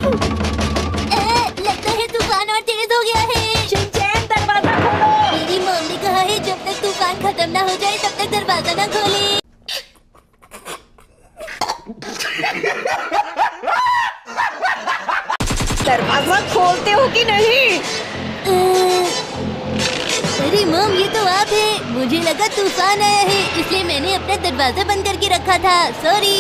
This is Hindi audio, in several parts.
लगता है तूफान और तेज हो गया है। शिनचैन दरवाजा खोलो। मेरी मॉम ने कहा है जब तक तूफान खत्म ना हो जाए तब तक दरवाजा ना खोले। दरवाजा खोलते हो कि नहीं? अरे मॉम, ये तो आप है। मुझे लगा तूफान आया है, इसलिए मैंने अपना दरवाजा बंद करके रखा था। सॉरी।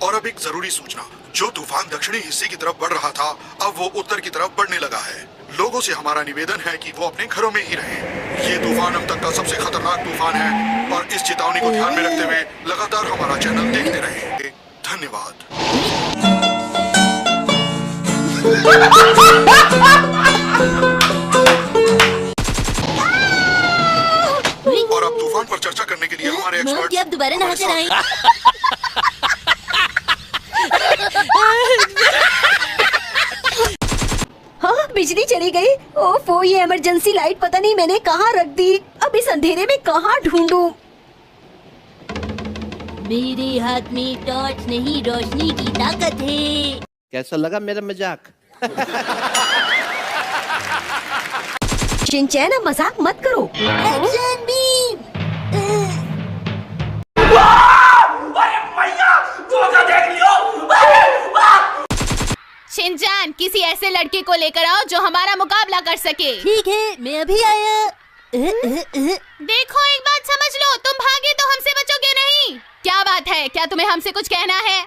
और अब एक जरूरी सूचना, जो तूफान दक्षिणी हिस्से की तरफ बढ़ रहा था अब वो उत्तर की तरफ बढ़ने लगा है। लोगों से हमारा निवेदन है कि वो अपने घरों में ही रहें। ये तूफान अब तक का सबसे खतरनाक तूफान है और इस चेतावनी को ध्यान में रखते हुए लगातार हमारा चैनल देखते रहें। धन्यवाद। और अब तूफान पर चर्चा करने के लिए हमारे एक्सपर्ट क्या आप दोबारा नहा कर आए? हाँ, बिजली चली गई। ओफो, ये इमरजेंसी लाइट पता नहीं मैंने कहाँ रख दी। अब इस अंधेरे में कहाँ ढूंढूं? मेरे हाथ में टॉर्च नहीं, रोशनी की ताकत है। कैसा लगा मेरा मजाक? शिनचैन, अब मजाक मत करो। Action beam. शिनचैन, किसी ऐसे लड़के को लेकर आओ जो हमारा मुकाबला कर सके। ठीक है, मैं अभी आया। देखो, एक बात समझ लो, तुम भागे तो हमसे बचोगे नहीं। क्या बात है, क्या तुम्हें हमसे कुछ कहना है?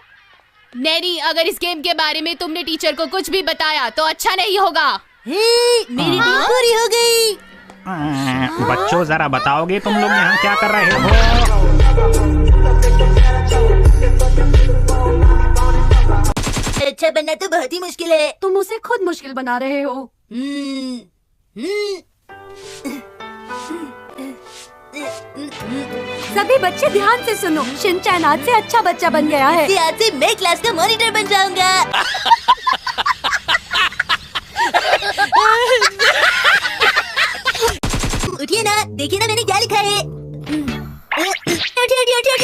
नेरी, अगर इस गेम के बारे में तुमने टीचर को कुछ भी बताया तो अच्छा नहीं होगा। मेरी नींद पूरी हो गई। बच्चों, जरा बताओगे तुम लोग यहाँ क्या कर रहे हो? अच्छा बनना तो बहुत ही मुश्किल है। तुम उसे खुद मुश्किल बना रहे हो। सभी बच्चे ध्यान से सुनो, शिनचैन आज से अच्छा बच्चा बन गया है। आज से मैं क्लास का मॉनिटर बन जाऊंगा। उठिए ना, देखिए ना मैंने क्या लिखा है। उठिए, उठिए, उठिए,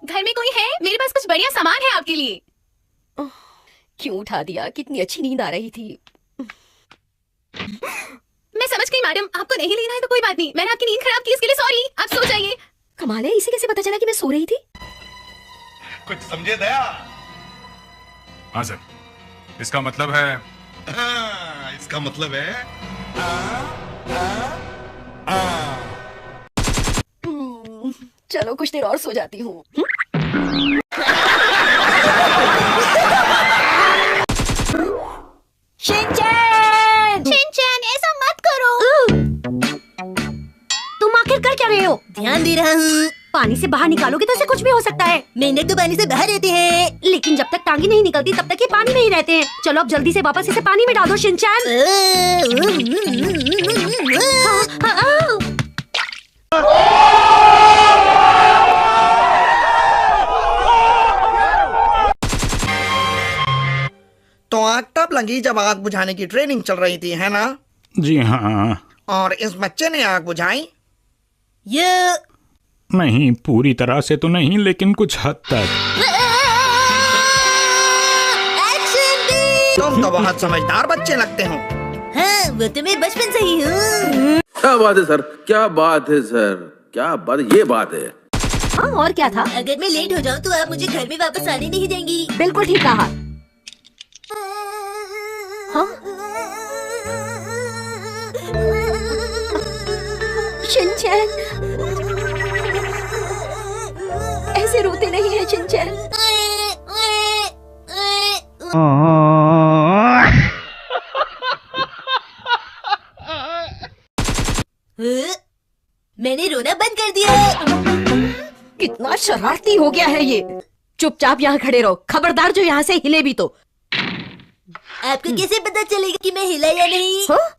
घर में कोई है? मेरे पास कुछ बढ़िया सामान है आपके लिए। क्यों उठा दिया? कितनी अच्छी नींद आ रही थी। मैं समझ गई मैडम, आपको नहीं लेना है तो कोई बात नहीं। मैंने आपकी नींद खराब की, इसके लिए सॉरी। आप सो जाइए। कमाल है, इसे कैसे पता चला कि मैं सो रही थी? कुछ समझे दया? हाँ सर, इसका मतलब है इसका मतलब है चलो कुछ देर और सो जाती हूँ। शिनचैन! शिनचैन, ऐसा मत करो। तुम आखिर कर क्या रहे हो? ध्यान दे रहा हूँ। पानी से बाहर निकालोगे तो इसे कुछ भी हो सकता है। मेंढक तो पानी से बाहर रहते हैं। लेकिन जब तक टांगी नहीं निकलती तब तक ये पानी में ही रहते हैं। चलो अब जल्दी से वापस इसे पानी में डाल दो शिनचैन। तो आग तब लगी जब आग बुझाने की ट्रेनिंग चल रही थी, है ना? जी हाँ। और इस बच्चे ने आग बुझाई? ये नहीं, पूरी तरह से तो नहीं, लेकिन कुछ हद तक। तुम तो बहुत समझदार बच्चे लगते हो। हाँ, वो तो मैं बचपन से ही हूँ। क्या बात है सर, क्या बात है सर, क्या बात, ये बात है। हाँ, और क्या था? अगर मैं लेट हो जाऊँ तो आप मुझे घर में वापस आने नहीं देंगी। बिल्कुल ठीक कहा। हाँ? शिनचैन, ऐसे रोते नहीं है शिनचैन। मैंने रोना बंद कर दिया। कितना शरारती हो गया है ये। चुपचाप यहाँ खड़े रहो, खबरदार जो यहाँ से हिले भी तो। आपको कैसे पता चलेगा कि मैं हिला या नहीं? हाँ?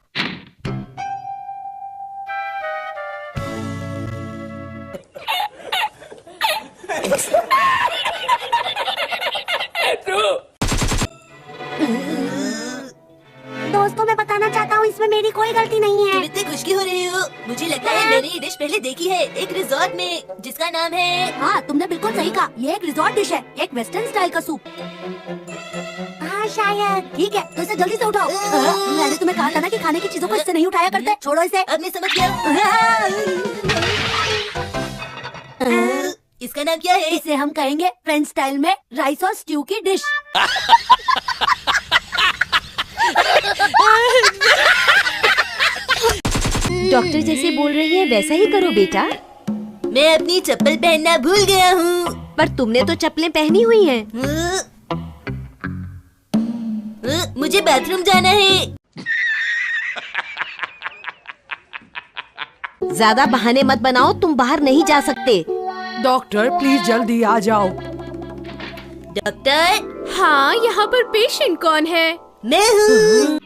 दोस्तों, मैं बताना चाहता हूँ इसमें मेरी कोई गलती नहीं तुम है। इतने खुश क्यों हो रहे हो? मुझे लगता है मैंने ये डिश पहले देखी है एक रिजॉर्ट में, जिसका नाम है। हाँ, तुमने बिल्कुल सही कहा, ये एक रिजॉर्ट डिश है, एक वेस्टर्न स्टाइल का सूप। हाँ शायद। ठीक है, तो इसे जल्दी से उठाओ। मैंने तुम्हें कहा था ना कि खाने की चीजों को इससे नहीं उठाया करते। छोड़ो इसे। अब मैं समझ गया। इसका नाम क्या है? इसे हम कहेंगे फ्रेंच स्टाइल में राइस और स्ट्यू की डिश। डॉक्टर जैसे बोल रही है वैसा ही करो बेटा। मैं अपनी चप्पल पहनना भूल गया हूँ। पर तुमने तो चप्पलें पहनी हुई हैं। मुझे बाथरूम जाना है। ज्यादा बहाने मत बनाओ, तुम बाहर नहीं जा सकते। डॉक्टर प्लीज जल्दी आ जाओ। डॉक्टर। हाँ, यहाँ पर पेशेंट कौन है? मैं हूँ।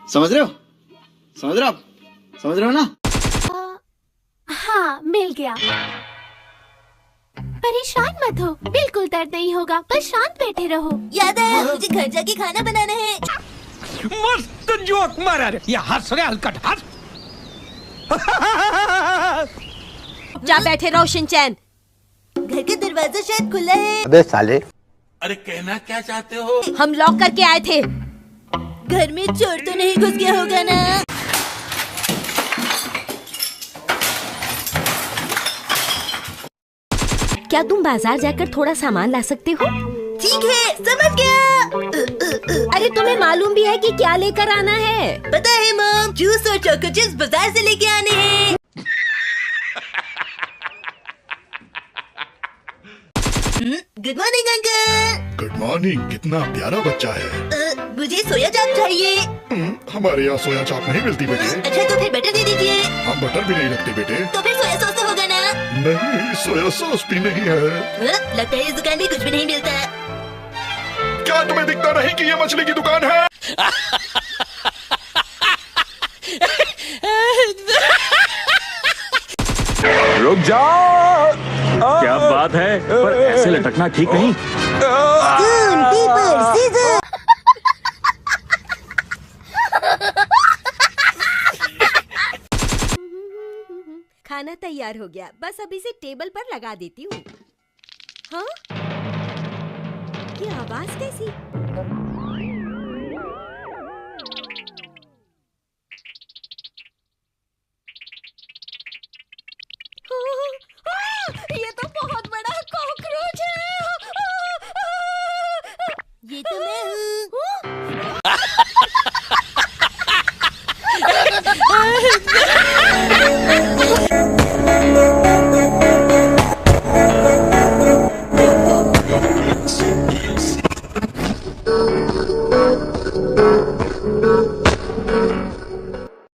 समझ रहे हो? समझ रहे हो आप? समझ रहे हो ना? हाँ, मिल गया। परेशान मत हो, बिल्कुल दर्द नहीं होगा, बस शांत बैठे रहो। याद है, मुझे घर जाके खाना बनाना है। मस्त जोक मारा रे, ये हंस रहे हलकट हंस। जा बैठे रहो शिनचैन। घर का दरवाजा शायद खुला है। अबे साले। अरे कहना क्या चाहते हो? हम लॉक करके आए थे। घर में चोर तो नहीं घुस गया होगा ना? क्या तुम बाजार जाकर थोड़ा सामान ला सकते हो? ठीक है, समझ गया। अरे तुम्हें मालूम भी है कि क्या लेकर आना है? पता है मॉम, जूस और चोको चिप्स बाजार से लेके आने हैं। Good morning uncle. Good morning. कितना प्यारा बच्चा है। मुझे सोया चाप चाहिए। हमारे यहाँ सोया चाप नहीं मिलती बेटे। अच्छा, तो फिर बटर दे दीजिए। हम बटर भी नहीं रखते बेटे। तो फिर सोया सॉस तो होगा ना? नहीं, सोया सॉस भी नहीं है। लगता है इस दुकान में कुछ भी नहीं मिलता। क्या तुम्हें दिखता नहीं कि ये मछली की दुकान है? रुक जाओ। क्या बात है, पर ऐसे लटकना ठीक नहीं। खाना तैयार हो गया, बस अब इसे टेबल पर लगा देती हूँ। हाँ? ये आवाज कैसी? ये तो बहुत बड़ा कॉकरोच है। ये तो मैं हूँ।